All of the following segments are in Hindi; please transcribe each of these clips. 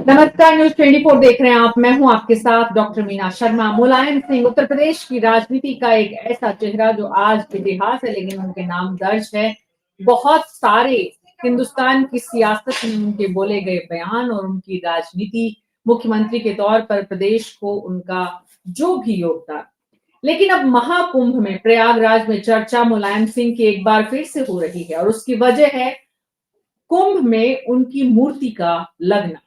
नमस्कार, न्यूज 24 देख रहे हैं आप। मैं हूं आपके साथ डॉक्टर मीना शर्मा। मुलायम सिंह उत्तर प्रदेश की राजनीति का एक ऐसा चेहरा जो आज इतिहास है, लेकिन उनके नाम दर्ज है। बहुत सारे हिंदुस्तान की सियासत में उनके बोले गए बयान और उनकी राजनीति, मुख्यमंत्री के तौर पर प्रदेश को उनका जो भी योगदान। लेकिन अब महाकुंभ में प्रयागराज में चर्चा मुलायम सिंह की एक बार फिर से हो रही है और उसकी वजह है कुंभ में उनकी मूर्ति का लगना।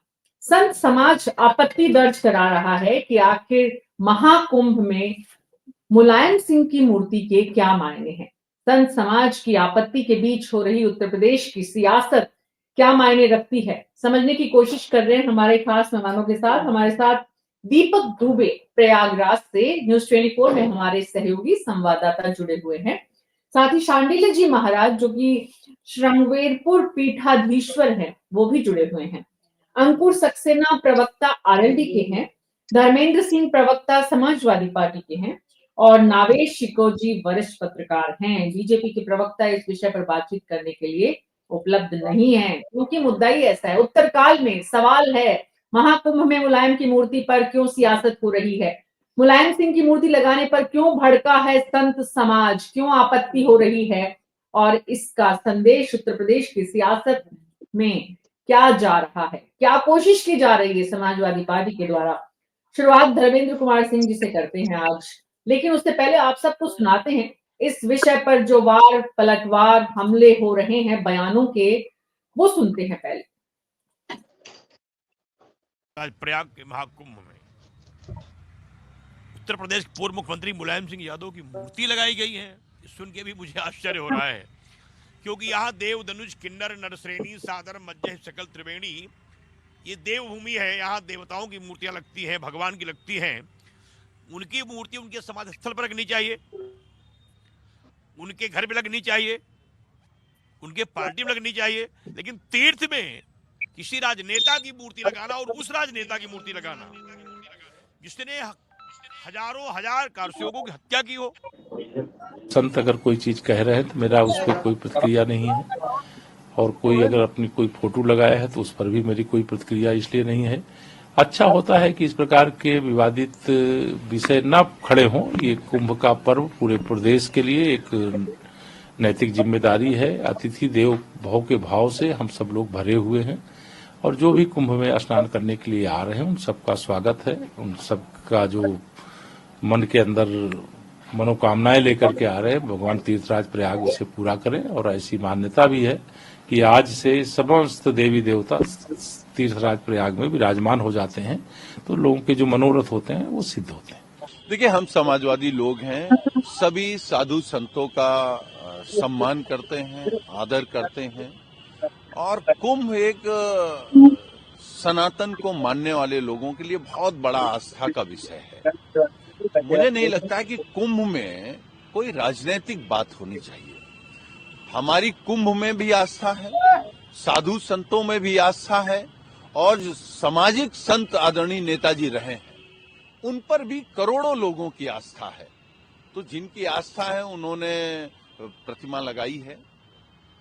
संत समाज आपत्ति दर्ज करा रहा है कि आखिर महाकुंभ में मुलायम सिंह की मूर्ति के क्या मायने हैं। संत समाज की आपत्ति के बीच हो रही उत्तर प्रदेश की सियासत क्या मायने रखती है, समझने की कोशिश कर रहे हैं हमारे खास मेहमानों के साथ। हमारे साथ दीपक दुबे प्रयागराज से न्यूज 24 में हमारे सहयोगी संवाददाता जुड़े हुए हैं। साथ ही शांडिल्य जी महाराज जो कि श्रृंगवेरपुर पीठाधीश्वर हैं, वो भी जुड़े हुए हैं। अंकुर सक्सेना प्रवक्ता आरएलडी के हैं, धर्मेंद्र सिंह प्रवक्ता समाजवादी पार्टी के हैं और नावेश शिकोजी वरिष्ठ पत्रकार हैं। बीजेपी के प्रवक्ता इस विषय पर बातचीत करने के लिए उपलब्ध नहीं है क्योंकि मुद्दा ही ऐसा है। उत्तरकाल में सवाल है, महाकुंभ में मुलायम की मूर्ति पर क्यों सियासत हो रही है, मुलायम सिंह की मूर्ति लगाने पर क्यों भड़का है संत समाज, क्यों आपत्ति हो रही है और इसका संदेश उत्तर प्रदेश की सियासत में क्या जा रहा है, क्या कोशिश की जा रही है समाजवादी पार्टी के द्वारा। शुरुआत धर्मेंद्र कुमार सिंह जी से करते हैं आज, लेकिन उससे पहले आप सबको सुनाते हैं इस विषय पर जो वार पलटवार हमले हो रहे हैं बयानों के, वो सुनते हैं पहले। आज प्रयाग के महाकुंभ में उत्तर प्रदेश के पूर्व मुख्यमंत्री मुलायम सिंह यादव की मूर्ति लगाई गई है। सुन के भी मुझे आश्चर्य हो रहा है क्योंकि यहाँ देव धनुष किन्नर नरश्रेणी सादर मज्जह सकल त्रिवेणी, ये देवभूमि है। यहाँ देवताओं की मूर्तियां लगती हैं, भगवान की लगती हैं। उनकी मूर्ति उनके समाधि स्थल पर लगनी चाहिए, उनके घर में लगनी चाहिए, उनके पार्टी में लगनी चाहिए। लेकिन तीर्थ में किसी राजनेता की मूर्ति लगाना और उस राजनेता की मूर्ति लगाना जिसने हजारों हजार कारसेवकों की हत्या की हो। संत अगर कोई चीज कह रहे हैं तो मेरा उस पर कोई प्रतिक्रिया नहीं है, और कोई अगर अपनी कोई फोटो लगाया है तो उस पर भी मेरी कोई प्रतिक्रिया इसलिए नहीं है। अच्छा होता है कि इस प्रकार के विवादित विषय न खड़े हों। ये कुंभ का पर्व पूरे प्रदेश के लिए एक नैतिक जिम्मेदारी है। अतिथि देव भव के भाव से हम सब लोग भरे हुए हैं और जो भी कुंभ में स्नान करने के लिए आ रहे हैं उन सबका स्वागत है। उन सबका जो मन के अंदर मनोकामनाएं लेकर के आ रहे हैं, भगवान तीर्थराज प्रयाग उसे पूरा करें। और ऐसी मान्यता भी है कि आज से समस्त देवी देवता तीर्थराज प्रयाग में विराजमान हो जाते हैं, तो लोगों के जो मनोरथ होते हैं वो सिद्ध होते हैं। देखिए, हम समाजवादी लोग हैं, सभी साधु संतों का सम्मान करते हैं, आदर करते हैं और कुंभ एक सनातन को मानने वाले लोगों के लिए बहुत बड़ा आस्था का विषय है। मुझे नहीं लगता है कि कुंभ में कोई राजनीतिक बात होनी चाहिए। हमारी कुंभ में भी आस्था है, साधु संतों में भी आस्था है और जो सामाजिक संत आदरणीय नेताजी रहे हैं उन पर भी करोड़ों लोगों की आस्था है। तो जिनकी आस्था है उन्होंने प्रतिमा लगाई है।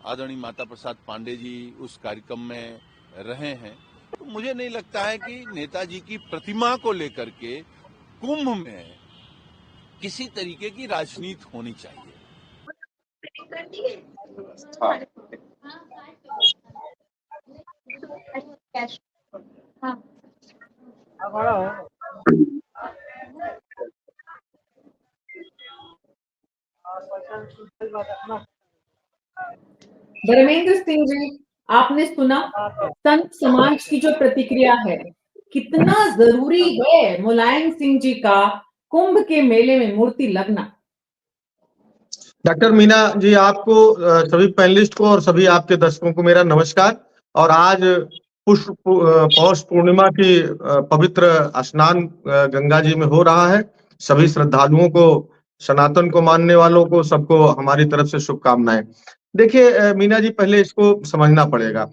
आदरणीय माता प्रसाद पांडे जी उस कार्यक्रम में रहे हैं। तो मुझे नहीं लगता है कि नेताजी की प्रतिमा को लेकर के कुंभ में किसी तरीके की राजनीति होनी चाहिए। धर्मेंद्र सिंह जी, आपने सुना संत समाज की जो प्रतिक्रिया है, कितना जरूरी है मुलायम सिंह जी का कुंभ के मेले में मूर्ति लगना। डॉक्टर मीना जी, आपको सभी पैनलिस्ट को और सभी आपके दर्शकों को मेरा नमस्कार। और आज पौष पूर्णिमा की पवित्र स्नान गंगा जी में हो रहा है। सभी श्रद्धालुओं को, सनातन को मानने वालों को, सबको हमारी तरफ से शुभकामनाएं। देखिए मीना जी, पहले इसको समझना पड़ेगा।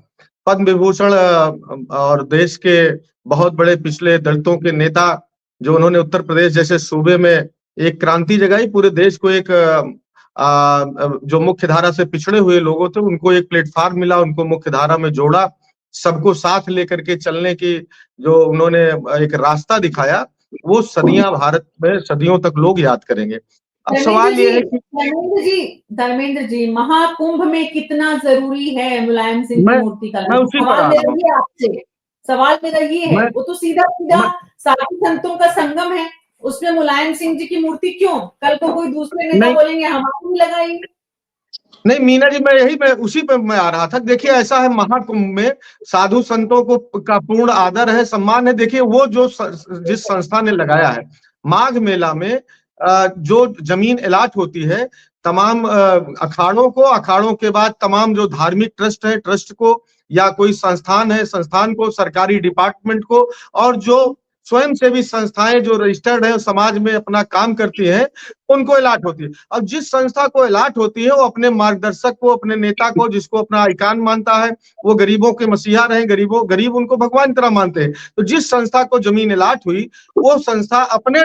पद्म विभूषण और देश के बहुत बड़े पिछले दलितों के नेता जो उन्होंने उत्तर प्रदेश जैसे सूबे में एक क्रांति जगाई, पूरे देश को एक जो मुख्य धारा से पिछड़े हुए लोगों थे उनको एक प्लेटफॉर्म मिला, उनको मुख्य धारा में जोड़ा सबको साथ लेकर के चलने की जो उन्होंने एक रास्ता दिखाया, वो सदियां भारत में सदियों तक लोग याद करेंगे। अब सवाल ये है कि धर्मेंद्र जी, महाकुंभ में कितना जरूरी है मुलायम सिंह की मूर्ति का? मैं उसी पर सवाल आ मेरा रहा हूँ। ये आपसे, सवाल मेरा ये है, मैं वो तो सीधा सीधा मैं साधु संतों का संगम है, उसमें मुलायम सिंह जी की मूर्ति क्यों? कल को कोई दूसरे नेता नहीं बोलेंगे हमारी नहीं लगाई। नहीं मीना जी, मैं उसी पे मैं आ रहा था। देखिए ऐसा है, महाकुंभ में साधु संतों को का पूर्ण आदर है, सम्मान है। देखिए वो जो जिस संस्था ने लगाया है, माघ मेला में जो जमीन अलाट होती है तमाम अखाड़ों को, अखाड़ों के बाद तमाम जो धार्मिक ट्रस्ट है, ट्रस्ट को, या कोई संस्थान है, संस्थान को, सरकारी डिपार्टमेंट को, और जो स्वयं सेवी संस्थाएं जो रजिस्टर्ड है समाज में अपना काम करती हैं, उनको अलाट होती है। अब जिस संस्था को अलाट होती है वो अपने मार्गदर्शक को, अपने नेता को, जिसको अपना आइकान मानता है, वो गरीबों के मसीहा रहे, गरीब उनको भगवान की तरह मानते हैं। तो जिस संस्था को जमीन अलाट हुई, वो संस्था अपने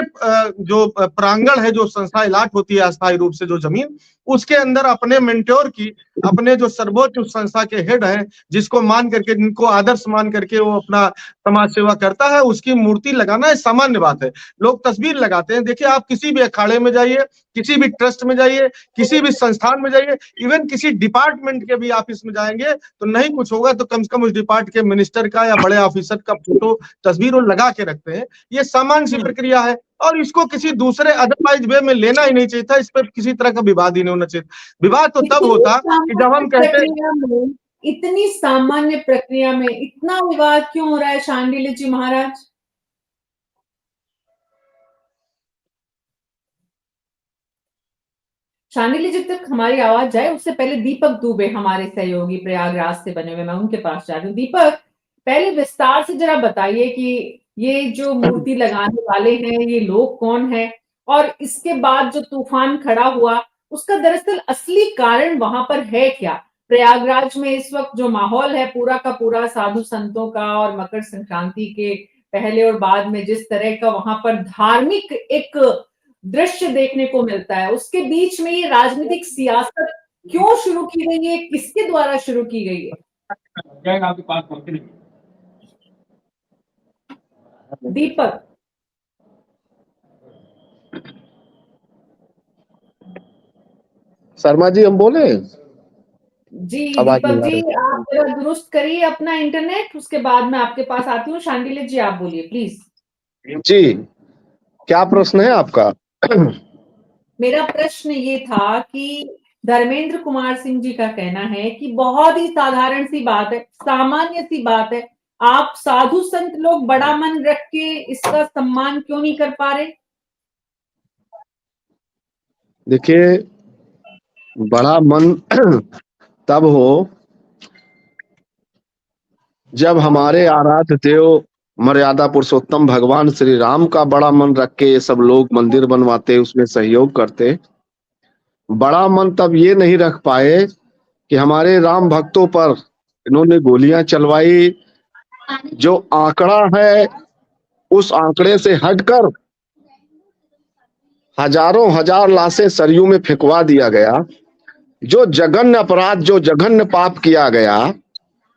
जो प्रांगण है, जो संस्था अलाट होती है अस्थायी रूप से जो जमीन, उसके अंदर अपने मेंटोर की, अपने जो सर्वोच्च उस संस्था के हेड हैं, जिसको मान करके, जिनको आदर्श मान करके वो अपना समाज सेवा करता है, उसकी मूर्ति लगाना सामान्य बात है। लोग तस्वीर लगाते हैं। देखिए आप किसी भी अखाड़े में जाइए, किसी भी ट्रस्ट में जाइए, किसी भी संस्थान में जाइए, इवन किसी डिपार्टमेंट के भी ऑफिस में जाएंगे तो नहीं कुछ होगा तो कम से कम उस डिपार्ट के मिनिस्टर का या बड़े ऑफिसर का फोटो, तस्वीर वो लगा के रखते हैं। ये सामान्य सी प्रक्रिया है और इसको किसी दूसरे अदरवाइज वे में लेना ही नहीं चाहिए था। इस पर किसी तरह का विवाद ही नहीं होना चाहिए। विवाद तो तब होता कि जब हम कहते इतनी सामान्य प्रक्रिया में इतना विवाद क्यों हो रहा है शांडिल्य जी महाराज? शांडिल्य जी तक हमारी आवाज जाए उससे पहले दीपक दुबे हमारे सहयोगी प्रयागराज से बने हुए, मैं उनके पास जा रही हूँ। दीपक, पहले विस्तार से जरा बताइए कि ये जो मूर्ति लगाने वाले हैं ये लोग कौन है, और इसके बाद जो तूफान खड़ा हुआ उसका दरअसल असली कारण वहां पर है क्या? प्रयागराज में इस वक्त जो माहौल है पूरा का पूरा साधु संतों का, और मकर संक्रांति के पहले और बाद में जिस तरह का वहां पर धार्मिक एक दृश्य देखने को मिलता है, उसके बीच में ये राजनीतिक सियासत क्यों शुरू की गई है, किसके द्वारा शुरू की गई है? आपके पास दीपक शर्मा जी, हम बोले जी, दीपक जी आप जरा दुरुस्त करिए अपना इंटरनेट, उसके बाद मैं आपके पास आती हूँ। शांडिल्य जी आप बोलिए प्लीज। जी, क्या प्रश्न है आपका? मेरा प्रश्न ये था कि धर्मेंद्र कुमार सिंह जी का कहना है कि बहुत ही साधारण सी बात है, सामान्य सी बात है, आप साधु संत लोग बड़ा मन रख के इसका सम्मान क्यों नहीं कर पा रहे? देखिए, बड़ा मन तब हो जब हमारे आराध्य देव मर्यादा पुरुषोत्तम भगवान श्री राम का बड़ा मन रख के ये सब लोग मंदिर बनवाते, उसमें सहयोग करते। बड़ा मन तब ये नहीं रख पाए कि हमारे राम भक्तों पर इन्होंने गोलियां चलवाई। जो आंकड़ा है उस आंकड़े से हटकर हजारों हजार लाशें सरयू में फेंकवा दिया गया। जो जघन्य अपराध, जो जघन्य पाप किया गया,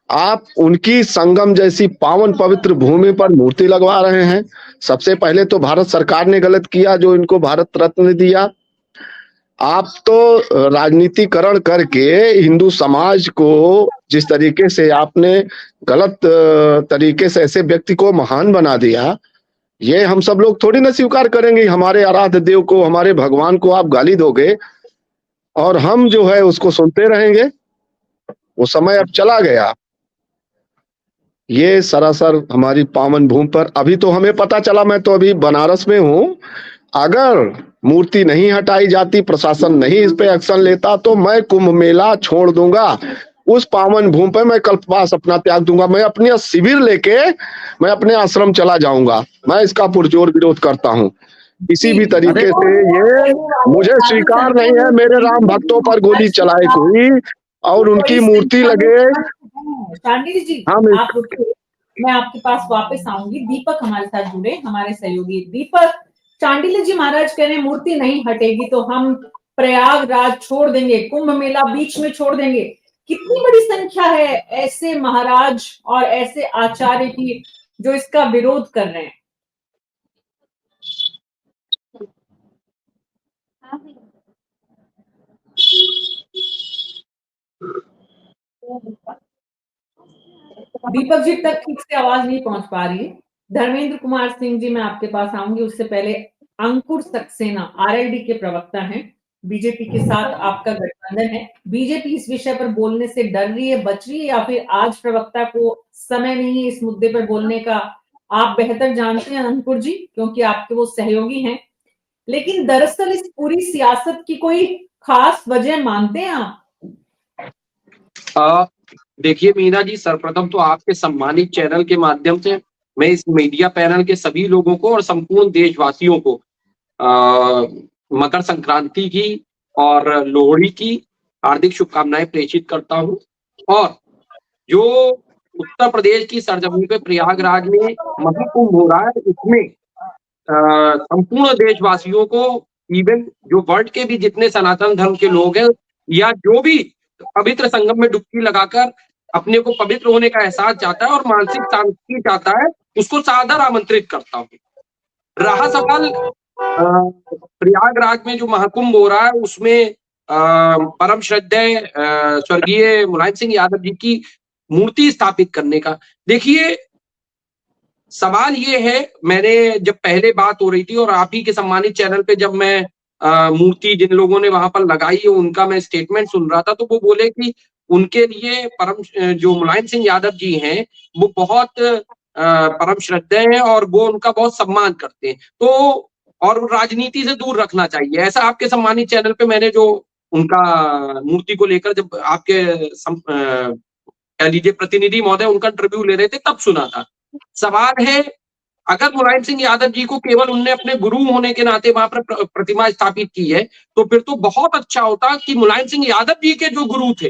आप उनकी संगम जैसी पावन पवित्र भूमि पर मूर्ति लगवा रहे हैं। सबसे पहले तो भारत सरकार ने गलत किया जो इनको भारत रत्न दिया। आप तो राजनीतिकरण करके हिंदू समाज को जिस तरीके से आपने गलत तरीके से ऐसे व्यक्ति को महान बना दिया, ये हम सब लोग थोड़ी ना स्वीकार करेंगे। हमारे आराध्य देव को, हमारे भगवान को आप गाली दोगे और हम जो है उसको सुनते रहेंगे। वो समय अब चला गया। ये सरासर हमारी पावन भूमि पर, अभी तो हमें पता चला, मैं तो अभी बनारस में हूं, अगर मूर्ति नहीं हटाई जाती, प्रशासन नहीं इस पे एक्शन लेता, तो मैं कुंभ मेला छोड़ दूंगा। उस पावन भूमि पर मैं कल्पवास अपना त्याग दूंगा। मैं अपनी शिविर लेके मैं अपने आश्रम चला जाऊंगा। मैं इसका पुरजोर विरोध करता हूं। किसी भी तरीके से ये मुझे स्वीकार नहीं है। मेरे राम भक्तों पर गोली चलाई कोई और उनकी मूर्ति लगे। शांडिल्य जी आप रुकिए, मैं आपके पास वापस आऊंगी। दीपक हमारे साथ जुड़े, हमारे सहयोगी दीपक। शांडिल्य जी महाराज कह रहे हैं मूर्ति नहीं हटेगी तो हम प्रयागराज छोड़ देंगे, कुंभ मेला बीच में छोड़ देंगे। कितनी बड़ी संख्या है ऐसे महाराज और ऐसे आचार्य की जो इसका विरोध कर रहे हैं? दीपक जी तक ठीक से आवाज नहीं पहुंच पा रही है। धर्मेंद्र कुमार सिंह जी, मैं आपके पास आऊंगी, उससे पहले अंकुर सक्सेना आरएलडी के प्रवक्ता हैं, बीजेपी के साथ आपका गठबंधन है, बीजेपी इस विषय पर बोलने से डर रही है, बच रही है, या फिर आज प्रवक्ता को समय नहीं है इस मुद्दे पर बोलने का? आप बेहतर जानते हैं अंकुर जी, क्योंकि आपके वो सहयोगी हैं। लेकिन दरअसल इस पूरी सियासत की कोई खास वजह मानते हैं आप? देखिए मीना जी, सर्वप्रथम तो आपके सम्मानित चैनल के माध्यम से मैं इस मीडिया पैनल के सभी लोगों को और संपूर्ण देशवासियों को मकर संक्रांति की और लोहड़ी की हार्दिक शुभकामनाएं प्रेषित करता हूं। और जो उत्तर प्रदेश की सरजमीन पे प्रयागराज में महाकुंभ हो रहा है, इसमें संपूर्ण देशवासियों को, इवन जो वर्ल्ड के भी जितने सनातन धर्म के लोग हैं या जो भी पवित्र संगम में डुबकी लगाकर अपने को पवित्र होने का एहसास चाहता है और मानसिक शांति चाहता है, उसको सादर आमंत्रित करता हूँ। रहा सवाल प्रयागराज में जो महाकुंभ हो रहा है, उसमें परम श्रद्धेय स्वर्गीय मुलायम सिंह यादव जी की मूर्ति स्थापित करने का, देखिए सवाल ये है, मैंने जब पहले बात हो रही थी और आप ही के सम्मानित चैनल पे जब मैं मूर्ति जिन लोगों ने वहां पर लगाई है उनका मैं स्टेटमेंट सुन रहा था, तो वो बोले कि उनके लिए परम जो मुलायम सिंह यादव जी हैं वो बहुत परम श्रद्धेय हैं और वो उनका बहुत सम्मान करते हैं, तो और राजनीति से दूर रखना चाहिए, ऐसा आपके सम्मानित चैनल पे मैंने जो उनका मूर्ति को लेकर जब आपके कह लीजिए प्रतिनिधि महोदय उनका इंटरव्यू ले रहे थे तब सुना था। सवाल है, अगर मुलायम सिंह यादव जी को केवल उनने अपने गुरु होने के नाते वहां पर प्रतिमा स्थापित की है, तो फिर तो बहुत अच्छा होता कि मुलायम सिंह यादव जी के जो गुरु थे,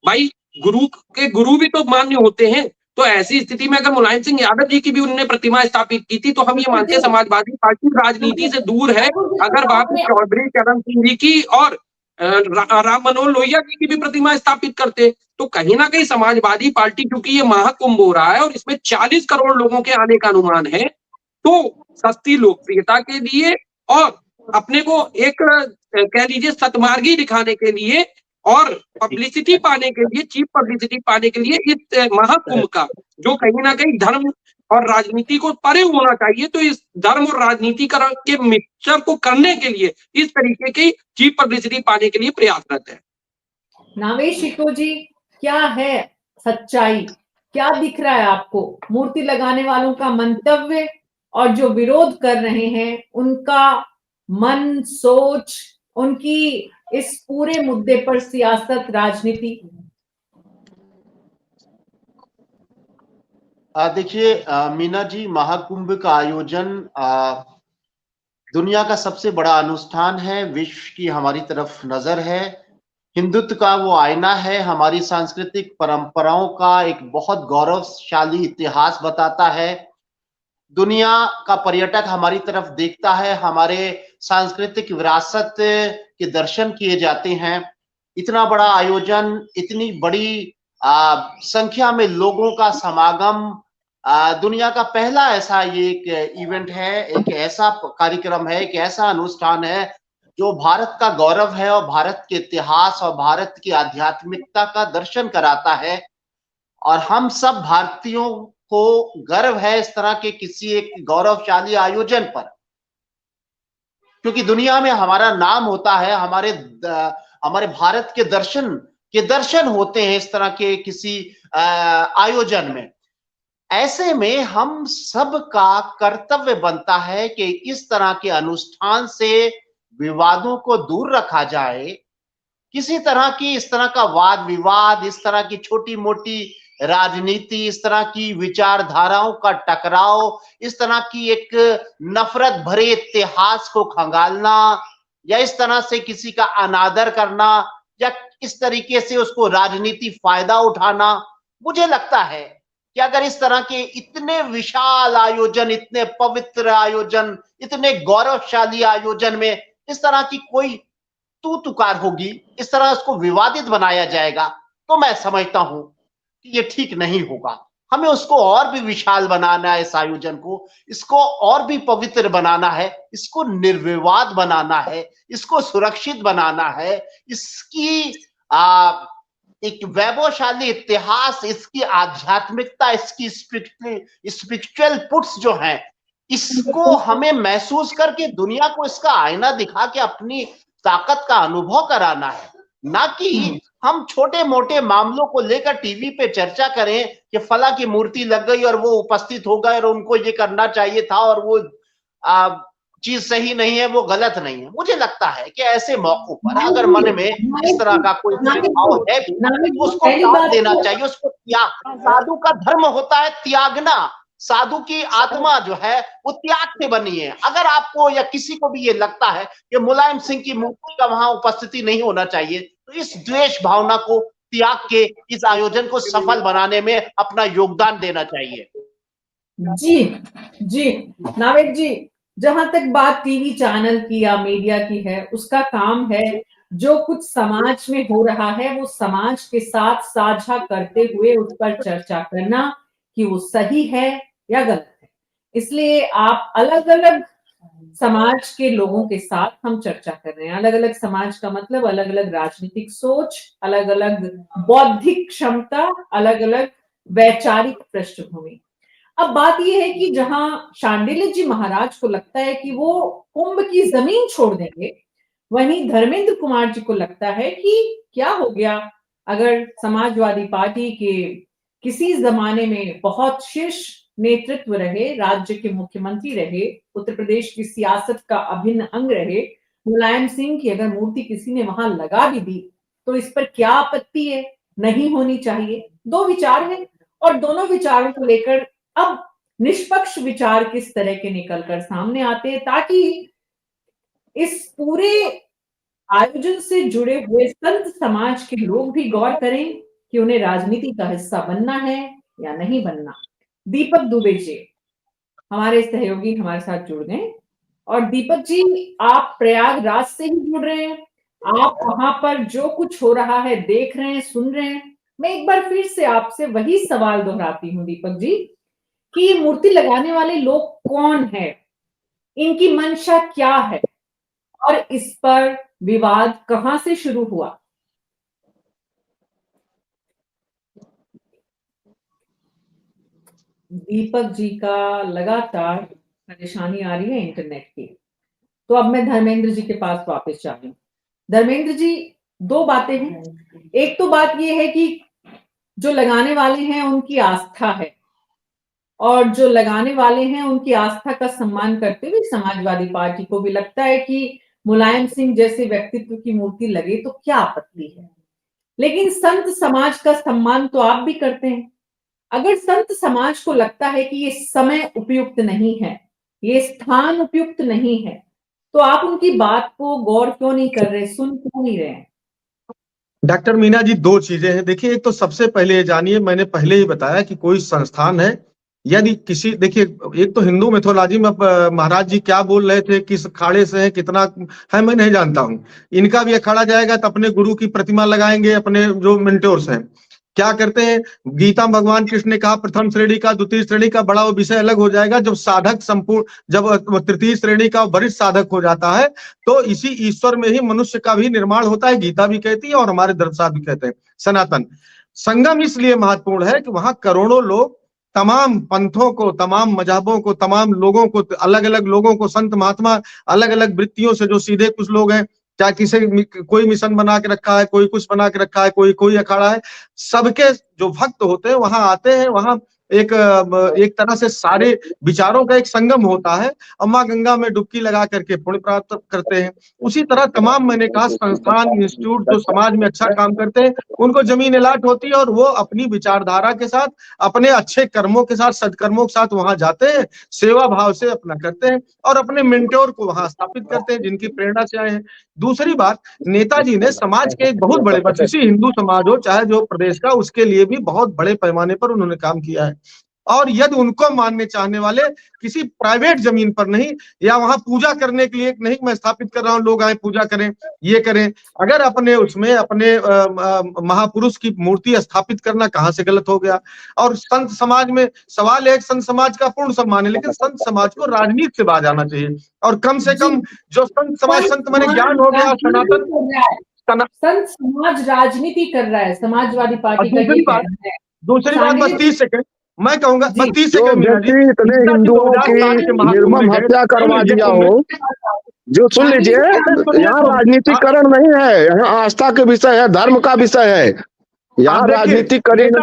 भाई गुरु के गुरु भी तो मान्य होते हैं, तो ऐसी स्थिति में अगर मुलायम सिंह यादव जी की भी उन्होंने प्रतिमा स्थापित की थी, तो हम ये मानते हैं समाजवादी पार्टी राजनीति से दूर है। अगर वहां पर चौधरी चरण सिंह जी की और राम मनोहर लोहिया जी की भी प्रतिमा स्थापित करते, तो कहीं ना कहीं समाजवादी पार्टी, क्योंकि ये महाकुंभ हो रहा है और इसमें 40 करोड़ लोगों के आने का अनुमान है, तो सस्ती लोकप्रियता के लिए और अपने को एक कह लीजिए सतमार्गी दिखाने के लिए और पब्लिसिटी पाने के लिए, चीप पब्लिसिटी पाने के लिए इस महाकुंभ का, जो कहीं ना कहीं धर्म और राजनीति को परे होना चाहिए, तो इस धर्म और राजनीति के मिक्सचर को करने के लिए इस तरीके की चीप पब्लिसिटी पाने के लिए प्रयासरत है। नावेश शिको जी, क्या है सच्चाई, क्या दिख रहा है आपको? मूर्ति लगाने वालों का मंतव्य और जो विरोध कर रहे हैं उनका मन, सोच, उनकी इस पूरे मुद्दे पर सियासत, राजनीति? देखिए मीना जी, महाकुंभ का आयोजन दुनिया का सबसे बड़ा अनुष्ठान है, विश्व की हमारी तरफ नजर है, हिंदुत्व का वो आईना है, हमारी सांस्कृतिक परंपराओं का एक बहुत गौरवशाली इतिहास बताता है। दुनिया का पर्यटक हमारी तरफ देखता है, हमारे सांस्कृतिक विरासत के दर्शन किए जाते हैं। इतना बड़ा आयोजन, इतनी बड़ी संख्या में लोगों का समागम, दुनिया का पहला ऐसा ये एक इवेंट है, एक ऐसा कार्यक्रम है, एक ऐसा अनुष्ठान है जो भारत का गौरव है और भारत के इतिहास और भारत की आध्यात्मिकता का दर्शन कराता है। और हम सब भारतीयों को गर्व है इस तरह के किसी एक गौरवशाली आयोजन पर, क्योंकि दुनिया में हमारा नाम होता है, हमारे भारत के दर्शन होते हैं इस तरह के किसी आयोजन में। ऐसे में हम सब का कर्तव्य बनता है कि इस तरह के अनुष्ठान से विवादों को दूर रखा जाए, किसी तरह की इस तरह का वाद विवाद, इस तरह की छोटी मोटी राजनीति, इस तरह की विचारधाराओं का टकराव, इस तरह की एक नफरत भरे इतिहास को खंगालना या इस तरह से किसी का अनादर करना या इस तरीके से उसको राजनीति फायदा उठाना, मुझे लगता है कि अगर इस तरह के इतने विशाल आयोजन, इतने पवित्र आयोजन, इतने गौरवशाली आयोजन में इस तरह की कोई तू तुकार होगी, इस तरह उसको विवादित बनाया जाएगा, तो मैं समझता हूं कि ये ठीक नहीं होगा। हमें उसको और भी विशाल बनाना है, इस आयोजन को, इसको और भी पवित्र बनाना है, इसको निर्विवाद बनाना है, इसको सुरक्षित बनाना है, इसकी एक वैभवशाली इतिहास, इसकी आध्यात्मिकता, इसकी स्पिरिचुअल पुट्स जो हैं, इसको हमें महसूस करके दुनिया को इसका आईना दिखा के अपनी ताकत का अनुभव कराना है, ना कि हम छोटे मोटे मामलों को लेकर टीवी पे चर्चा करें कि फला की मूर्ति लग गई और वो उपस्थित हो गए और उनको ये करना चाहिए था और वो चीज सही नहीं है, वो गलत नहीं है। मुझे लगता है कि ऐसे मौकों पर अगर मन में इस तरह का कोई भाव है तो उसको त्याग देना चाहिए, उसको त्याग, साधु का धर्म होता है त्यागना, साधु की आत्मा जो है वो त्याग से बनी है। अगर आपको या किसी को भी ये लगता है कि मुलायम सिंह की मूर्ति का वहां उपस्थिति नहीं होना चाहिए, तो इस द्वेष भावना को त्याग के इस आयोजन को सफल बनाने में अपना योगदान देना चाहिए। जी जी नावेद जी, जहां तक बात टीवी चैनल की या मीडिया की है, उसका काम है जो कुछ समाज में हो रहा है वो समाज के साथ साझा करते हुए उस पर चर्चा करना कि वो सही है या गलत है। इसलिए आप अलग अलग समाज के लोगों के साथ हम चर्चा कर रहे हैं। अलग अलग समाज का मतलब अलग अलग राजनीतिक सोच, अलग अलग बौद्धिक क्षमता, अलग अलग वैचारिक पृष्ठभूमि। अब बात यह है कि जहां शांडिल्य जी महाराज को लगता है कि वो कुंभ की जमीन छोड़ देंगे, वहीं धर्मेंद्र कुमार जी को लगता है कि क्या हो गया अगर समाजवादी पार्टी के किसी जमाने में बहुत शीर्ष नेतृत्व रहे, राज्य के मुख्यमंत्री रहे, उत्तर प्रदेश की सियासत का अभिन्न अंग रहे, मुलायम सिंह की अगर मूर्ति किसी ने वहां लगा भी दी तो इस पर क्या आपत्ति है? नहीं होनी चाहिए। दो विचार हैं और दोनों विचारों को लेकर अब निष्पक्ष विचार किस तरह के निकलकर सामने आते हैं, ताकि इस पूरे आयोजन से जुड़े हुए संत समाज के लोग भी गौर करें कि उन्हें राजनीति का हिस्सा बनना है या नहीं बनना। दीपक दुबे जी हमारे सहयोगी हमारे साथ जुड़ गए। और दीपक जी, आप प्रयागराज से ही जुड़ रहे हैं, आप वहां पर जो कुछ हो रहा है देख रहे हैं, सुन रहे हैं। मैं एक बार फिर से आपसे वही सवाल दोहराती हूँ दीपक जी कि ये मूर्ति लगाने वाले लोग कौन है, इनकी मंशा क्या है और इस पर विवाद कहां से शुरू हुआ? दीपक जी का लगातार परेशानी आ रही है इंटरनेट की, तो अब मैं धर्मेंद्र जी के पास वापस जा रही हूँ। धर्मेंद्र जी, दो बातें हैं। एक तो बात यह है कि जो लगाने वाले हैं उनकी आस्था है, और जो लगाने वाले हैं उनकी आस्था का सम्मान करते हुए समाजवादी पार्टी को भी लगता है कि मुलायम सिंह जैसे व्यक्तित्व की मूर्ति लगे तो क्या आपत्ति है। लेकिन संत समाज का सम्मान तो आप भी करते हैं। अगर संत समाज को लगता है कि ये समय उपयुक्त नहीं है, ये स्थान उपयुक्त नहीं है, तो आप उनकी बात को गौर क्यों नहीं कर रहे, सुन क्यों नहीं रहे हैं? डॉक्टर मीना जी, दो चीजें हैं। देखिए, एक तो सबसे पहले ये जानिए, मैंने पहले ही बताया कि कोई संस्थान है, यदि किसी, देखिए, एक तो हिंदू मिथोलॉजी में महाराज जी क्या बोल रहे थे, किस अखाड़े से है, कितना है, मैं नहीं जानता हूं। इनका भी अखाड़ा जाएगा तो अपने गुरु की प्रतिमा लगाएंगे, अपने जो मेंटोर्स हैं क्या करते हैं। गीता भगवान कृष्ण ने कहा प्रथम श्रेणी का, द्वितीय श्रेणी का, बड़ा वो विषय अलग हो जाएगा। जब साधक संपूर्ण, जब तृतीय श्रेणी का वरिष्ठ साधक हो जाता है तो इसी ईश्वर में ही मनुष्य का भी निर्माण होता है। गीता भी कहती है और हमारे धर्मशास्त्र भी कहते हैं। सनातन संगम इसलिए महत्वपूर्ण है कि वहां करोड़ों लोग, तमाम पंथों को, तमाम मजहबों को, तमाम लोगों को, अलग अलग लोगों को, संत महात्मा अलग अलग वृत्तियों से, जो सीधे कुछ लोग हैं, क्या किसी कोई मिशन बना के रखा है, कोई कुछ बना के रखा है, कोई अखाड़ा है, सबके जो भक्त होते हैं वहां आते हैं। वहां एक तरह से सारे विचारों का एक संगम होता है। अम्मा गंगा में डुबकी लगा करके पुण्य प्राप्त करते हैं। उसी तरह तमाम, मैंने कहा, संस्थान, इंस्टीट्यूट जो समाज में अच्छा काम करते हैं उनको जमीन अलाट होती है और वो अपनी विचारधारा के साथ, अपने अच्छे कर्मों के साथ, सदकर्मों के साथ वहां जाते हैं, सेवा भाव से अपना करते हैं और अपने मेंटोर को वहां स्थापित करते हैं जिनकी प्रेरणा से आए हैं। दूसरी बात, नेताजी ने समाज के एक बहुत बड़े, किसी हिंदू समाज हो चाहे जो प्रदेश का, उसके लिए भी बहुत बड़े पैमाने पर उन्होंने काम किया है। और यदि उनको मानने चाहने वाले किसी प्राइवेट जमीन पर नहीं, या वहां पूजा करने के लिए नहीं मैं स्थापित कर रहा हूं लोग आए पूजा करें ये करें, अगर अपने उसमें अपने महापुरुष की मूर्ति स्थापित करना कहां से गलत हो गया। और संत समाज में सवाल है, संत समाज का पूर्ण सम्मान है, लेकिन संत समाज को राजनीति से बाज आना चाहिए। और कम से कम जो संत समाज, संत माने ज्ञान हो गया, सनातन संत समाज राजनीति कर रहा है, समाजवादी पार्टी का ये कहना है। दूसरी बात बस 30 सेकंड मैं कहूंगा, बस 30 जो सेकंड व्यक्ति इतने हिंदुओं की निर्मम हत्या करवा दिया हो, जो सुन लीजिए, यहाँ राजनीतिकरण नहीं है, यहाँ आस्था के विषय है, धर्म का विषय है, यहाँ राजनीतिकरण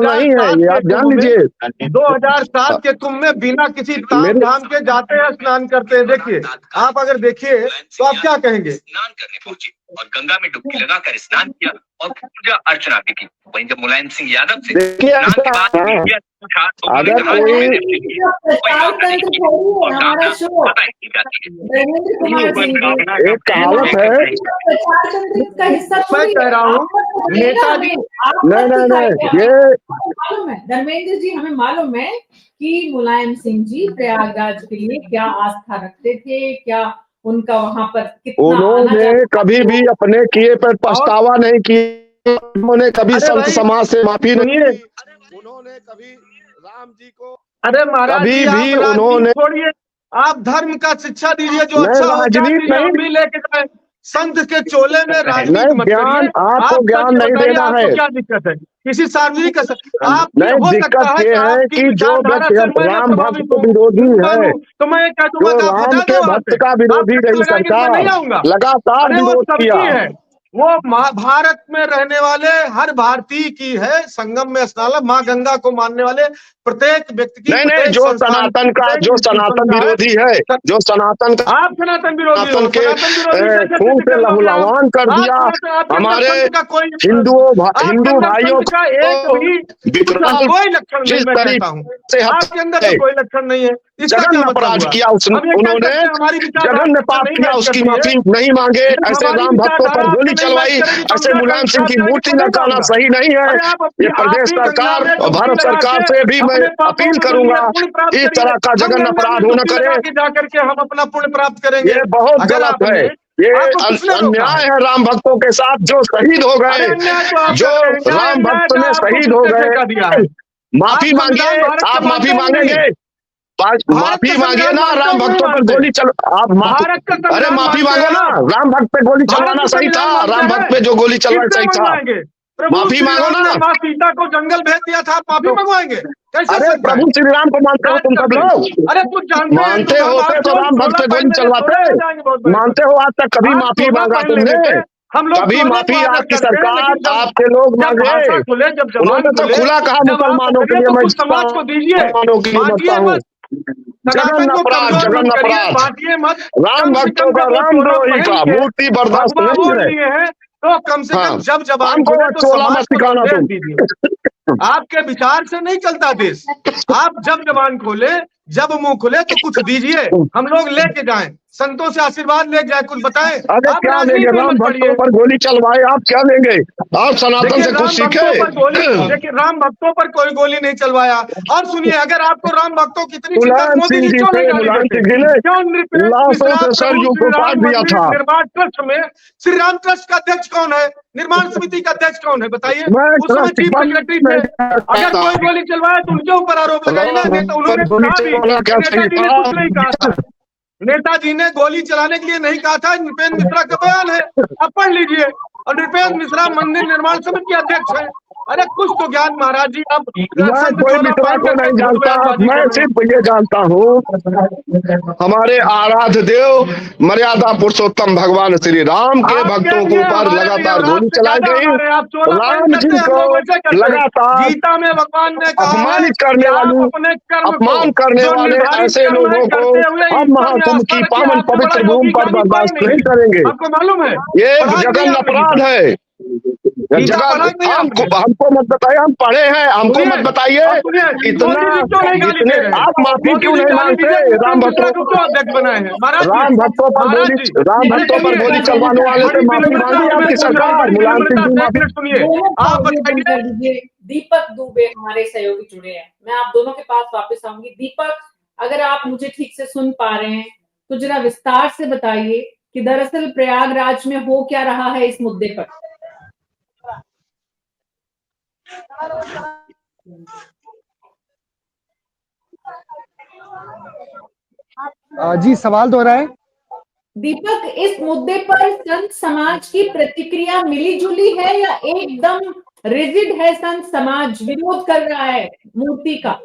नहीं है, ये आप जान लीजिए। 2007 के कुंभ में बिना किसी ताम झाम के जाते हैं, स्नान करते हैं। देखिए आप अगर देखिए तो आप क्या कहेंगे। स्नान करने पहुंचे और गंगा में डुबकी लगाकर स्नान किया और पूजा अर्चना भी की। वहीं जब मुलायम सिंह यादव से देखिए अगर एक कहावत है, मैं कह रहा हूँ नेताजी, नहीं ये धर्मेंद्र जी, हमें मालूम है कि मुलायम सिंह जी प्रयागराज के लिए क्या आस्था रखते थे, क्या उनका वहां पर कितना उन्होंने कभी भी अपने किए पर पछतावा नहीं किया, उन्होंने कभी संत समाज से माफी नहीं, उन्होंने कभी राम जी को, अरे महाराज कभी भी उन्होंने, छोड़िए, आप धर्म का शिक्षा दीजिए जो अच्छा हो, नहीं लेके जाए। संत के चोले में राजनीति मत ज्ञान, आपको ज्ञान नहीं देना है, क्या दिक्कत है किसी सार्वजनिक आप नहीं, दिक्कत ये है कि जो व्यक्ति राम भक्त को विरोधी है, तो मैं क्या जो राम के भक्त का विरोधी रही सरकार, लगातार विरोध किया। वो भारत में रहने वाले हर भारतीय की है, संगम में स्नान, माँ गंगा को मानने वाले प्रत्येक व्यक्ति की, नहीं, जो सनातन का, जो सनातन विरोधी है, जो सनातन का, आप सनातन विरोधी के खून से लहूलुहान कर दिया हमारे हिंदू भाइयों का, विकराल कोई लक्षण जिस तरीके से आपके अंदर कोई लक्षण नहीं है, जघन्य अपराध किया उन्होंने, जघन्य पाप किया, उसकी माफी नहीं मांगे, ऐसे राम भक्तों पर गोली चलवाई, ऐसे मुलायम सिंह की मूर्ति लगाना सही नहीं है। ये प्रदेश सरकार और भारत सरकार से भी मैं अपील करूंगा, इस तरह का जघन्य अपराध न करे, जाकर के हम अपना पुण्य प्राप्त करेंगे। ये बहुत गलत है, ये अन्याय है राम भक्तों के साथ, जो शहीद हो गए, जो राम भक्त में शहीद हो गए। माफी मांगिए, आप माफी मांगेंगे, माफी मांगिए ना, राम भक्तों पर गोली चल, आप अरे माफी मांगो ना, राम भक्त पे गोली चलवाना सही था, राम भक्त पे जो गोली चलवाना सही था, माफी मांगो ना। माँ सीता को जंगल भेज दिया था, आप माफी मंगवाएंगे? अरे प्रभु श्री राम को मानते हो तुम सब लोग? अरे कुछ मानते होते तो राम भक्त पे गोली चलवाते, मानते हो? आज तक कभी माफी मांगा तुमने? कभी माफी आपकी सरकार, आपके लोग मांगे, उन्होंने तो खुला कहा मुसलमानों के लिए मैं समाज को दीजिए, मुसलमानों के लिए मरता हूँ। जघन्य अपराध, जघन्य अपराध, राम भक्तों का, रामद्रोही का मूर्ति बर्दाश्त नहीं है। तो कम से कम जब जबान हमको चोला मत सिखाना तुम। आपके विचार से नहीं चलता देश, आप जब जबान खोले, जब मुंह खुले तो कुछ दीजिए, हम लोग लेके जाएं, संतों से आशीर्वाद ले जाए, कुछ बताएं। अरे क्या लेंगे? राम भक्तों पर गोली चलवाए, आप क्या लेंगे? आप सनातन से कुछ सीखे। देखिए राम भक्तों पर कोई गोली नहीं चलवाया। और सुनिए, अगर आपको राम भक्तों की इतनी मुलायम सिंह जी से, मुलायम सिंह जी ने लाशों से सरयू को काट दिया था। निर्माण ट्रस्ट में श्री राम ट्रस्ट का अध्यक्ष कौन है? निर्माण समिति का अध्यक्ष कौन है बताइए? मैं चीफ सेक्रेटरी थे। अगर कोई गोली चलवाया तो उनके ऊपर आरोप लगाए ना, तो उन्होंने कुछ नहीं कहा था। नेताजी ने गोली चलाने के लिए नहीं कहा था, नृपेंद्र मिश्रा का बयान है, आप पढ़ लीजिए। और नृपेंद्र मिश्रा मंदिर निर्माण समिति के अध्यक्ष है। अरे कुछ तो ज्ञान महाराज जी, आप कोई मिश्रा को नहीं जानता, मैं सिर्फ ये जानता हूँ हमारे आराध्य देव मर्यादा पुरुषोत्तम भगवान श्री राम के भक्तों के ऊपर लगातार गोली चलाई गई। राम जी को लगातार गीता में भगवान ने अपमानित करने वाली, अपमान करने वाले ऐसे लोगों को हम महाकुंभ की पावन पवित्र भूमि पर बर्दाश्त नहीं करेंगे। आपको मालूम है ये जघन्य अपराध है। हमको मत बताइए, हम पढ़े हैं, हमको मत बताइए इतने आप माफी क्यों नहीं मांगते? राम भक्तों को अध्यक्ष बनाए हैं, राम भक्तों पर गोली चलवाने वाले से माफी मांगी आपकी सरकार। मुलायम सिंह जी माफी, आप बताइए दीपक दुबे हमारे सहयोगी जुड़े हैं। मैं आप दोनों के पास वापस आऊंगी। दीपक, अगर आप मुझे ठीक से सुन पा रहे हैं तो जरा विस्तार से बताइए कि दरअसल प्रयागराज में हो क्या रहा है इस मुद्दे पर। जी, सवाल दोहराएं। दीपक, इस मुद्दे पर संत समाज की प्रतिक्रिया मिली जुली है या एकदम रिजिड है? संत समाज विरोध कर रहा है मूर्ति का।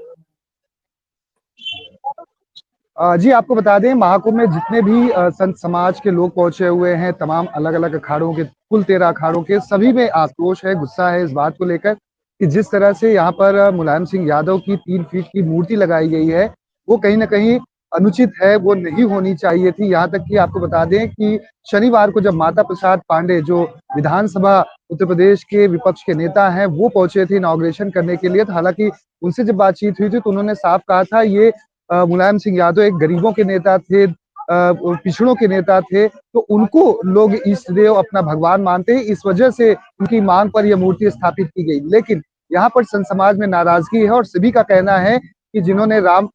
जी, आपको बता दें, महाकुंभ में जितने भी संत समाज के लोग पहुंचे हुए हैं, तमाम अलग-अलग अखाड़ों के, कुल 13 अखाड़ों के, सभी में आक्रोश है, गुस्सा है इस बात को लेकर कि जिस तरह से यहाँ पर मुलायम सिंह यादव की 3 फीट की मूर्ति लगाई गई है, वो कहीं न कहीं अनुचित है, वो नहीं होनी चाहिए थी। यहाँ तक कि आपको बता दें कि शनिवार को जब माता प्रसाद पांडे, जो विधानसभा उत्तर प्रदेश के विपक्ष के नेता हैं, वो पहुंचे थे इनॉग्रेशन करने के लिए। तो हालाँकि उनसे जब बातचीत हुई थी तो उन्होंने साफ कहा था, ये मुलायम सिंह यादव एक गरीबों के नेता थे, पिछड़ों के नेता थे, तो उनको लोग इष्ट देव अपना भगवान मानते हैं, इस वजह से उनकी मांग पर यह मूर्ति स्थापित की गई। लेकिन यहाँ पर संत समाज में नाराजगी है और सभी का कहना है कि जिन्होंने राम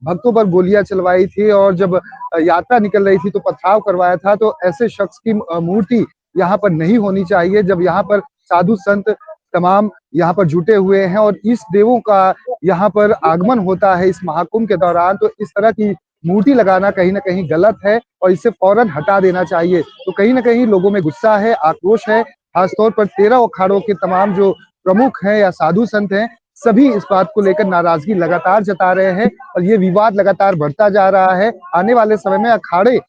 भक्तों पर गोलियां चलवाई थी और जब यात्रा निकल रही थी तो पथराव करवाया था, तो ऐसे शख्स की मूर्ति यहाँ पर नहीं होनी चाहिए। जब यहाँ पर साधु संत तमाम यहाँ पर जुटे हुए हैं और इस देवों का यहाँ पर आगमन होता है इस महाकुंभ के दौरान, तो इस तरह की मूर्ति लगाना कहीं न कहीं गलत है और इसे फौरन हटा देना चाहिए। तो कहीं न कहीं लोगों में गुस्सा है, आक्रोश है, खासतौर पर 13 अखाड़ों के तमाम जो प्रमुख हैं या साधु संत हैं, सभी इस बात को लेकर नाराजगी लगातार जता रहे हैं और ये विवाद लगातार बढ़ता जा रहा है। आने वाले समय में अखाड़े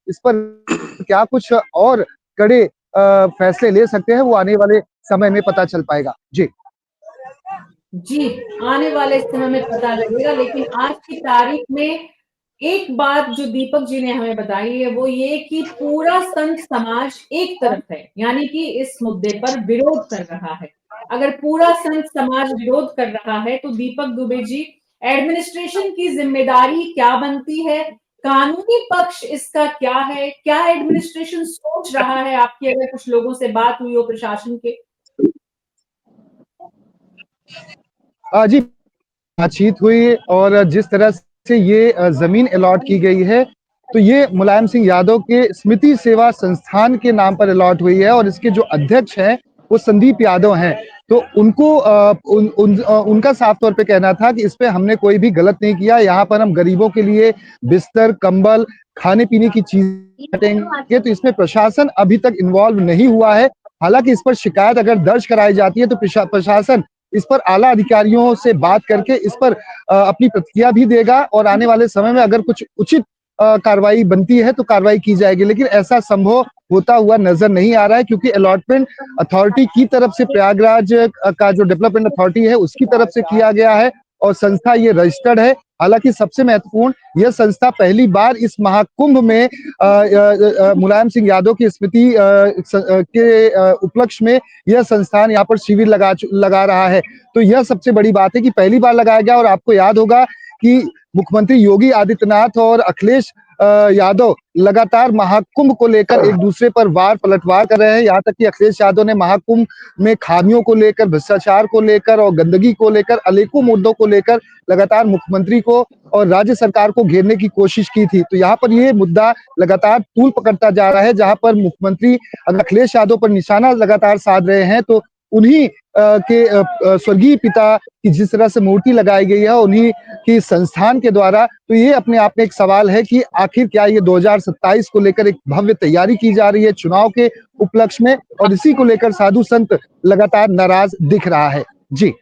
इस पर क्या कुछ और कड़े फैसले ले सकते हैं, वो आने वाले समय में पता चल पाएगा। जी। जी, आने वाले समय में पता लगेगा, लेकिन आज की तारीख में एक बात जो दीपक जी ने हमें बताई है वो ये कि पूरा संत समाज एक तरफ है, यानी कि इस मुद्दे पर विरोध कर रहा है। अगर पूरा संत समाज विरोध कर रहा है तो दीपक दुबे जी, एडमिनिस्ट्रेशन की जिम्मेदारी क्या बनती है? कानूनी पक्ष इसका क्या है? क्या एडमिनिस्ट्रेशन सोच रहा है? आपकी अगर कुछ लोगों से बात हुई हो प्रशासन के। जी, बातचीत हुई और जिस तरह से ये जमीन अलॉट की गई है, तो ये मुलायम सिंह यादव के स्मृति सेवा संस्थान के नाम पर अलॉट हुई है और इसके जो अध्यक्ष हैं वो संदीप यादव हैं। तो उनको उनका साफ तौर पे कहना था कि इस पे हमने कोई भी गलत नहीं किया, यहाँ पर हम गरीबों के लिए बिस्तर, कंबल, खाने पीने की चीजें बांटेंगे, तो इसमें प्रशासन अभी तक इन्वॉल्व नहीं हुआ है। हालांकि इस पर शिकायत अगर दर्ज कराई जाती है तो प्रशासन इस पर आला अधिकारियों से बात करके इस पर अपनी प्रतिक्रिया भी देगा और आने वाले समय में अगर कुछ उचित कार्रवाई बनती है तो कार्रवाई की जाएगी। लेकिन ऐसा संभव होता हुआ नजर नहीं आ रहा है क्योंकि अलॉटमेंट अथॉरिटी की तरफ से, प्रयागराज का जो डेवलपमेंट अथॉरिटी है उसकी तरफ से किया गया है और संस्था ये रजिस्टर्ड है। हालांकि सबसे महत्वपूर्ण, यह संस्था पहली बार इस महाकुंभ में मुलायम सिंह यादव की स्मृति के उपलक्ष्य में यह संस्थान यहाँ पर शिविर लगा रहा है। तो यह सबसे बड़ी बात है कि पहली बार लगाया गया और आपको याद होगा कि मुख्यमंत्री योगी आदित्यनाथ और अखिलेश यादव लगातार महाकुंभ को लेकर एक दूसरे पर वार पलटवार कर रहे हैं। यहाँ तक कि अखिलेश यादव ने महाकुंभ में खामियों को लेकर, भ्रष्टाचार को लेकर और गंदगी को लेकर, अनेकों मुद्दों को लेकर लगातार मुख्यमंत्री को और राज्य सरकार को घेरने की कोशिश की थी। तो यहाँ पर ये मुद्दा लगातार तूल पकड़ता जा रहा है, जहां पर मुख्यमंत्री अखिलेश यादव पर निशाना लगातार साध रहे हैं, तो उन्हीं के स्वर्गीय पिता की जिस तरह से मूर्ति लगाई गई है उन्हीं की संस्थान के द्वारा, तो ये अपने आप में एक सवाल है कि आखिर क्या ये 2027 को लेकर एक भव्य तैयारी की जा रही है चुनाव के उपलक्ष्य में, और इसी को लेकर साधु संत लगातार नाराज दिख रहा है। जी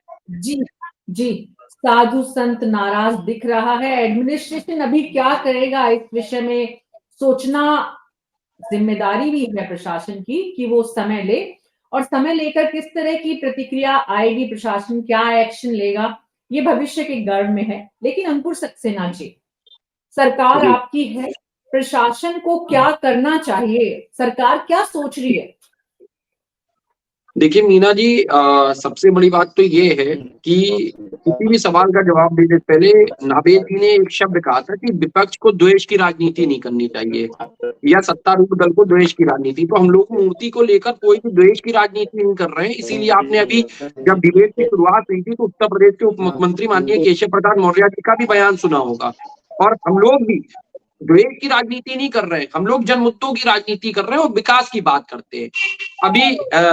जी, साधु संत नाराज दिख रहा है। एडमिनिस्ट्रेशन अभी क्या करेगा इस विषय में सोचना जिम्मेदारी भी है प्रशासन की कि वो समय ले, और समय लेकर किस तरह की प्रतिक्रिया आएगी, प्रशासन क्या एक्शन लेगा, ये भविष्य के गर्भ में है। लेकिन अंकुर सक्सेना जी, सरकार आपकी है, प्रशासन को क्या करना चाहिए? सरकार क्या सोच रही है? देखिए मीना जी, सबसे बड़ी बात तो ये है कि किसी भी सवाल का जवाब देने से पहले नावेद जी ने एक शब्द कहा था कि विपक्ष को द्वेष की राजनीति नहीं करनी चाहिए या सत्तारूढ़ दल को द्वेष की राजनीति। तो हम लोग मूर्ति को लेकर कोई भी द्वेष की राजनीति नहीं कर रहे हैं। इसीलिए आपने अभी जब डिबेट की शुरुआत हुई थी तो उत्तर प्रदेश के उप मुख्यमंत्री माननीय केशव प्रसाद मौर्य जी का भी बयान सुना होगा। और हम लोग भी द्वेष की राजनीति नहीं कर रहे हैं, हम लोग जन मुद्दों की राजनीति कर रहे हैं और विकास की बात करते हैं। अभी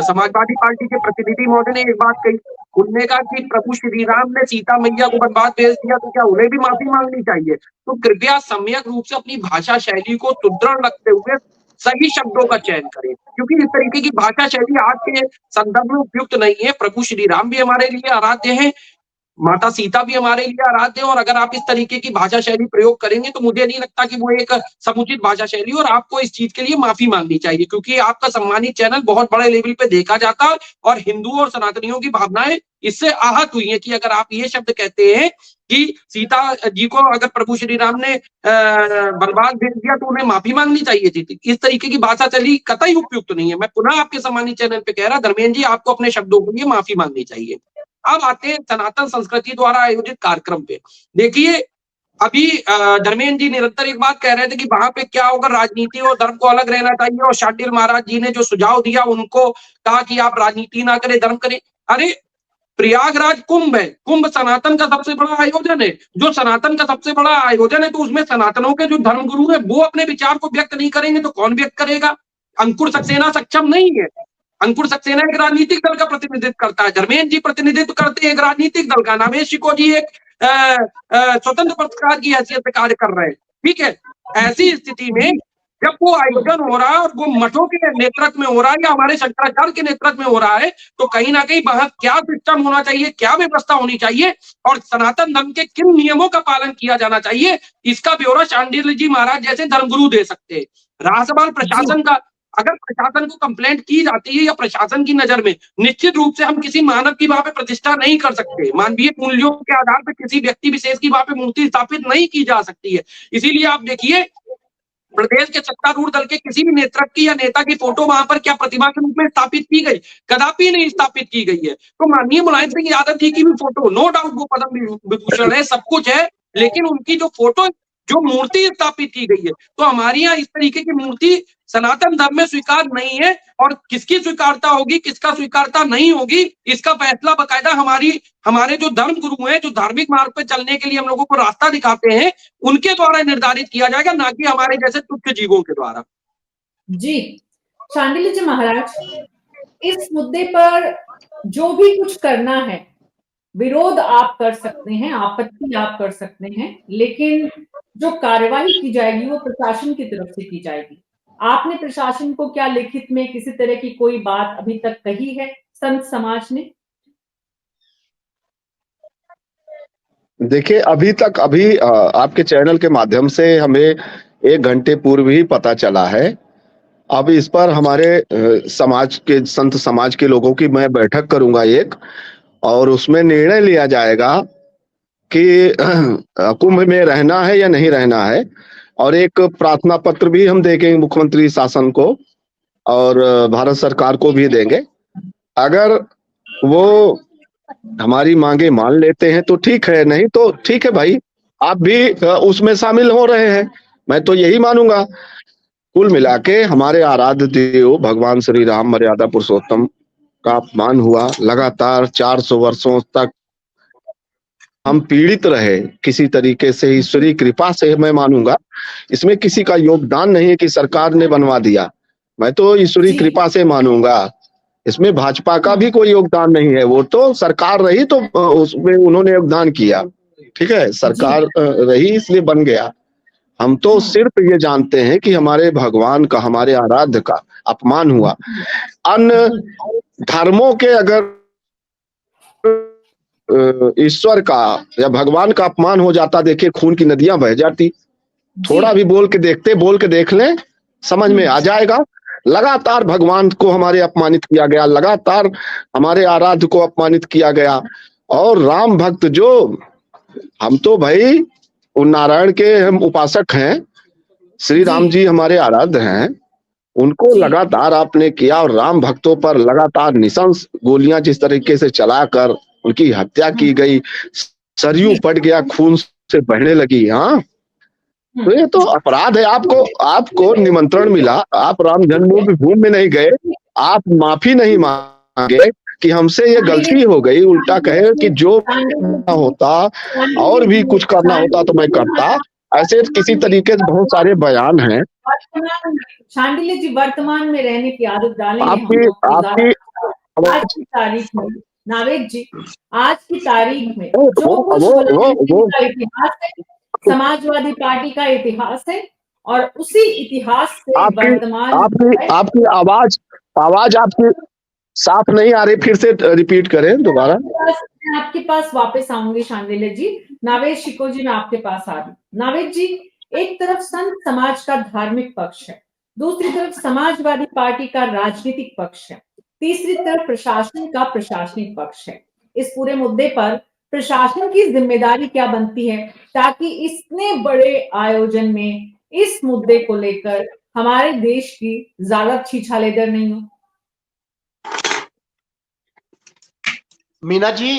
समाजवादी पार्टी के प्रतिनिधि महोदय ने एक बात कही, उन्होंने कहा कि प्रभु श्री राम ने सीता मैया को बर्बाद भेज दिया तो क्या उन्हें भी माफी मांगनी चाहिए? तो कृपया सम्यक रूप से अपनी भाषा शैली को सुदृढ़ रखते हुए सही शब्दों का चयन करें, क्योंकि इस तरीके की भाषा शैली आज के संदर्भ में उपयुक्त नहीं है। प्रभु श्री राम भी हमारे लिए आराध्य हैं, माता सीता भी हमारे लिए आराध्य है, और अगर आप इस तरीके की भाषा शैली प्रयोग करेंगे तो मुझे नहीं लगता कि वो एक समुचित भाषा शैली, और आपको इस चीज के लिए माफी मांगनी चाहिए, क्योंकि आपका सम्मानित चैनल बहुत बड़े लेवल पे देखा जाता है और हिंदुओं और सनातनियों की भावनाएं इससे आहत हुई है कि अगर आप ये शब्द कहते हैं कि सीता जी को अगर प्रभु श्री राम ने बर्बाद भेज दिया तो उन्हें माफी मांगनी चाहिए थी। इस तरीके की भाषा शैली कतई उपयुक्त नहीं है। मैं पुनः आपके सम्मानित चैनल पे कह रहा, धर्मेंद्र जी आपको अपने शब्दों के लिए माफी मांगनी चाहिए। अब आते हैं सनातन संस्कृति द्वारा आयोजित कार्यक्रम पे। देखिए अभी धर्मेंद्र जी निरंतर एक बात कह रहे थे कि वहां पे क्या होगा, राजनीति और धर्म को अलग रहना चाहिए, और शांडिल महाराज जी ने जो सुझाव दिया उनको कहा कि आप राजनीति ना करें, धर्म करें। अरे प्रयागराज कुंभ है, कुंभ सनातन का सबसे बड़ा आयोजन है। जो सनातन का सबसे बड़ा आयोजन है तो उसमें सनातनों के जो धर्मगुरु है वो अपने विचार को व्यक्त नहीं करेंगे तो कौन व्यक्त करेगा? अंकुर सक्सेना सक्षम नहीं है। अंकुर सक्सेना एक राजनीतिक दल का प्रतिनिधित्व करता है, धर्मेंद्र जी प्रतिनिधित्व करते हैं एक राजनीतिक दल का, नामेश शिको जी एक स्वतंत्र पत्रकार की हैसियत से कार्य कर रहे हैं। ठीक है, ऐसी स्थिति में जब वो आयोजन हो रहा है और वो मठों के नेतृत्व में हो रहा है या हमारे शंकराचार्य के नेतृत्व में हो रहा है, तो कहीं ना कहीं वहां क्या सिस्टम होना चाहिए, क्या व्यवस्था होनी चाहिए और सनातन धर्म के किन नियमों का पालन किया जाना चाहिए, इसका ब्यौरा शांडिल्य जी महाराज जैसे धर्मगुरु दे सकते हैं। रहा सवाल प्रशासन का, अगर प्रशासन को कंप्लेंट की जाती है या प्रशासन की नजर में, निश्चित रूप से हम किसी मानव की वहां पे प्रतिष्ठा नहीं कर सकते। मानवीय मूल्यों के आधार पर किसी व्यक्ति विशेष की वहां पे मूर्ति स्थापित नहीं की जा सकती है। इसीलिए आप देखिए प्रदेश के सत्तारूढ़ दल के किसी भी नेतृत्व की या नेता की फोटो वहां पर क्या प्रतिमा के रूप में स्थापित की गई? कदापि नहीं स्थापित की गई है। तो माननीय मुलायम सिंह यादव जी की भी फोटो, नो डाउट वो पद्म विभूषण है, सब कुछ है, लेकिन उनकी जो फोटो, जो मूर्ति स्थापित की गई है, तो हमारे यहाँ इस तरीके की मूर्ति सनातन धर्म में स्वीकार नहीं है। और किसकी स्वीकारता होगी, किसका स्वीकारता नहीं होगी, इसका फैसला बकायदा हमारे जो धर्म गुरु हैं, जो धार्मिक मार्ग पे चलने के लिए हम लोगों को रास्ता दिखाते हैं, उनके द्वारा निर्धारित किया जाएगा, ना कि हमारे जैसे तुच्छ जीवों के द्वारा। जी शांडिल्य जी महाराज, इस मुद्दे पर जो भी कुछ करना है, विरोध आप कर सकते हैं, आपत्ति आप कर सकते हैं, लेकिन जो कार्यवाही की जाएगी वो प्रशासन की तरफ से की जाएगी। आपने प्रशासन को क्या लिखित में किसी तरह की कोई बात अभी तक कही है संत समाज ने? देखिए अभी आपके चैनल के माध्यम से हमें 1 घंटे पूर्व ही पता चला है। अब इस पर हमारे समाज के, संत समाज के लोगों की मैं बैठक करूंगा एक, और उसमें निर्णय लिया जाएगा कि कुंभ में रहना है या नहीं रहना है, और एक प्रार्थना पत्र भी हम देंगे मुख्यमंत्री शासन को और भारत सरकार को भी देंगे। अगर वो हमारी मांगे मान लेते हैं तो ठीक है, नहीं तो ठीक है भाई, आप भी उसमें शामिल हो रहे हैं, मैं तो यही मानूंगा। कुल मिला के हमारे आराध्य देव भगवान श्री राम मर्यादा पुरुषोत्तम का अपमान हुआ। लगातार 400 वर्षों तक हम पीड़ित रहे किसी तरीके से, ईश्वरीय कृपा से मैं मानूंगा। इसमें किसी का योगदान नहीं है कि सरकार ने बनवा दिया, मैं तो ईश्वरीय कृपा से मानूंगा। इसमें भाजपा का भी कोई योगदान नहीं है, वो तो सरकार रही तो उसमें उन्होंने योगदान किया, ठीक है, सरकार रही इसलिए बन गया। हम तो सिर्फ ये जानते हैं कि हमारे भगवान का, हमारे आराध्य का अपमान हुआ। अन्य धर्मों के अगर ईश्वर का या भगवान का अपमान हो जाता, देखिए खून की नदियां बह जाती। थोड़ा भी बोल के देख लें, समझ में आ जाएगा। लगातार भगवान को हमारे अपमानित किया गया, लगातार हमारे आराध्य को अपमानित किया गया। और राम भक्त जो, हम तो भाई उन नारायण के हम उपासक हैं, श्री राम जी हमारे आराध्य हैं, उनको जी। लगातार आपने किया और राम भक्तों पर लगातार निशंस गोलियां जिस तरीके से चलाकर उनकी हत्या की गई, सरयू जी। फट गया, खून से बहने लगी। हाँ, तो ये तो अपराध है। आपको निमंत्रण मिला, आप राम जन्मभूमि भूमि में नहीं गए, आप माफी नहीं मांगे कि हमसे ये गलती हो गई, उल्टा कहे कि जो होता और भी कुछ करना होता तो मैं करता। ऐसे किसी तरीके से बहुत सारे बयान हैं। शांडिल्य जी, वर्तमान में रहने की आदत डालेंगे हम आपकी लोग तो आपकी आज की तारीख में, नावेद जी, आज की तारीख में वो जो वो कुछ वो मुलायम सिंह वो का इतिहास है, समाजवादी पार्टी का इतिहास है, और उसी इतिहास से आपकी वर्तमान आपकी आपकी आवाज आपकी साफ नहीं आ रही, फिर से रिपीट करें दोबारा। मैं आपके पास वापस आऊंगी शांडिल्य जी। नावेद शिको जी, मैं आपके पास आ रही। नावेद जी, एक तरफ संत समाज का धार्मिक पक्ष है, दूसरी तरफ समाजवादी पार्टी का राजनीतिक पक्ष है, तीसरी तरफ प्रशासन का प्रशासनिक पक्ष है। इस पूरे मुद्दे पर प्रशासन की जिम्मेदारी क्या बनती है ताकि इतने बड़े आयोजन में इस मुद्दे को लेकर हमारे देश की ज्यादा छीछालेदर नहीं हो? मीना जी,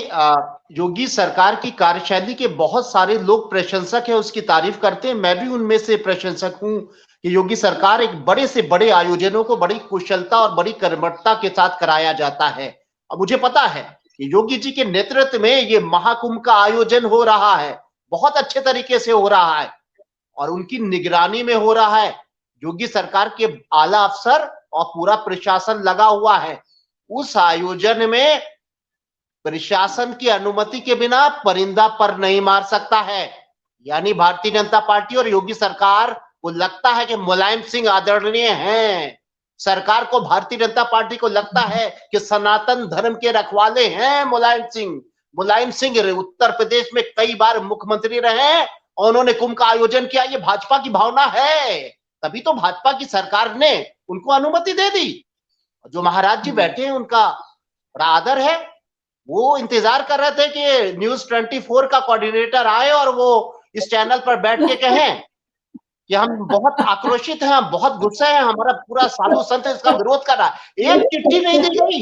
योगी सरकार की कार्यशैली के बहुत सारे लोग प्रशंसक हैं, उसकी तारीफ करते हैं। मैं भी उनमें से प्रशंसक हूं कि योगी सरकार एक बड़े से बड़े आयोजनों को बड़ी कुशलता और बड़ी कर्मठता के साथ कराया जाता है। अब मुझे पता है कि योगी जी के नेतृत्व में ये महाकुंभ का आयोजन हो रहा है, बहुत अच्छे तरीके से हो रहा है और उनकी निगरानी में हो रहा है। योगी सरकार के आला अफसर और पूरा प्रशासन लगा हुआ है। उस आयोजन में प्रशासन की अनुमति के बिना परिंदा पर नहीं मार सकता है। यानी भारतीय जनता पार्टी और योगी सरकार को लगता है कि मुलायम सिंह आदरणीय हैं, सरकार को, भारतीय जनता पार्टी को लगता है कि सनातन धर्म के रखवाले हैं मुलायम सिंह। मुलायम सिंह उत्तर प्रदेश में कई बार मुख्यमंत्री रहे और उन्होंने कुंभ का आयोजन किया। ये भाजपा की भावना है, तभी तो भाजपा की सरकार ने उनको अनुमति दे दी। जो महाराज जी बैठे हैं उनका बड़ा आदर है। वो इंतजार कर रहे थे कि न्यूज 24 का कोऑर्डिनेटर आए और वो इस चैनल पर बैठ के कहें कि हम बहुत आक्रोशित हैं, हम बहुत गुस्से हैं, हमारा पूरा साधु संत इसका विरोध कर रहा है। एक चिट्ठी नहीं दी गई,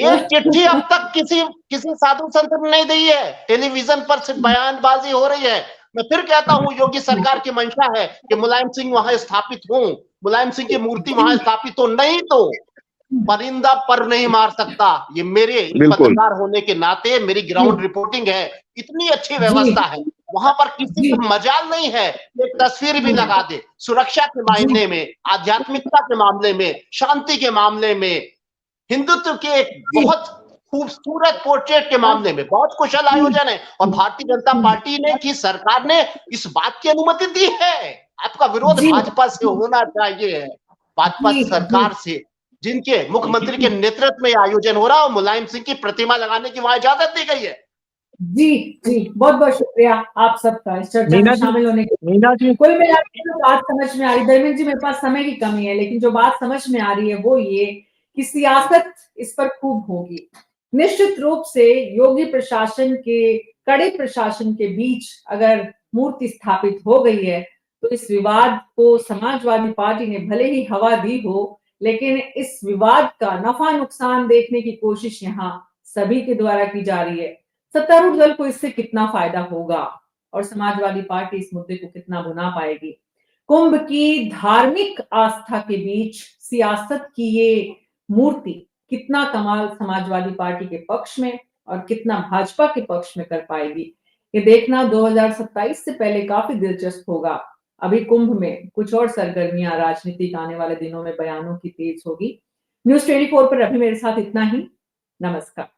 एक चिट्ठी अब तक किसी साधु संत ने नहीं दी है। टेलीविजन पर सिर्फ बयानबाजी हो रही है। मैं फिर कहता हूं, योगी सरकार की मंशा है कि मुलायम सिंह वहां स्थापित हो, मुलायम सिंह की मूर्ति वहां स्थापित हो, नहीं तो परिंदा पर नहीं मार सकता। ये मेरे पत्रकार होने के नाते मेरी ग्राउंड रिपोर्टिंग है। इतनी अच्छी व्यवस्था है वहां पर, किसी का मजाल नहीं है एक तस्वीर भी लगा दे। सुरक्षा के मायने में, आध्यात्मिकता के मामले में, शांति के मामले में, हिंदुत्व के एक बहुत खूबसूरत पोर्ट्रेट के मामले में बहुत कुशल आयोजन है। और भारतीय जनता पार्टी ने की सरकार ने इस बात की अनुमति दी है। आपका विरोध भाजपा से होना चाहिए, भाजपा सरकार से, जिनके मुख्यमंत्री के नेतृत्व में आयोजन हो रहा है और मुलायम सिंह की प्रतिमा लगाने की वहां इजाजत दी गई है। जी जी, बहुत बहुत शुक्रिया आप सबका इस चर्चा में शामिल होने के लिए। मीना जी, कोई मेरा बात समझ में आ रही, धर्मेंद्र जी, मेरे पास समय की कमी है, लेकिन जो बात समझ में आ रही है वो ये कि सियासत इस पर खूब होगी। निश्चित रूप से योगी प्रशासन के, कड़े प्रशासन के बीच अगर मूर्ति स्थापित हो गई है तो इस विवाद को समाजवादी पार्टी ने भले ही हवा दी हो, लेकिन इस विवाद का नफा नुकसान देखने की कोशिश यहाँ सभी के द्वारा की जा रही है। सत्तारूढ़ दल को इससे कितना फायदा होगा और समाजवादी पार्टी इस मुद्दे को कितना भुना पाएगी? कुंभ की धार्मिक आस्था के बीच सियासत की ये मूर्ति कितना कमाल समाजवादी पार्टी के पक्ष में और कितना भाजपा के पक्ष में कर पाएगी, ये देखना 2027 से पहले काफी दिलचस्प होगा। अभी कुंभ में कुछ और सरगर्मियां राजनीतिक आने वाले दिनों में बयानों की तेज होगी। न्यूज़ 24 पर अभी मेरे साथ इतना ही। नमस्कार।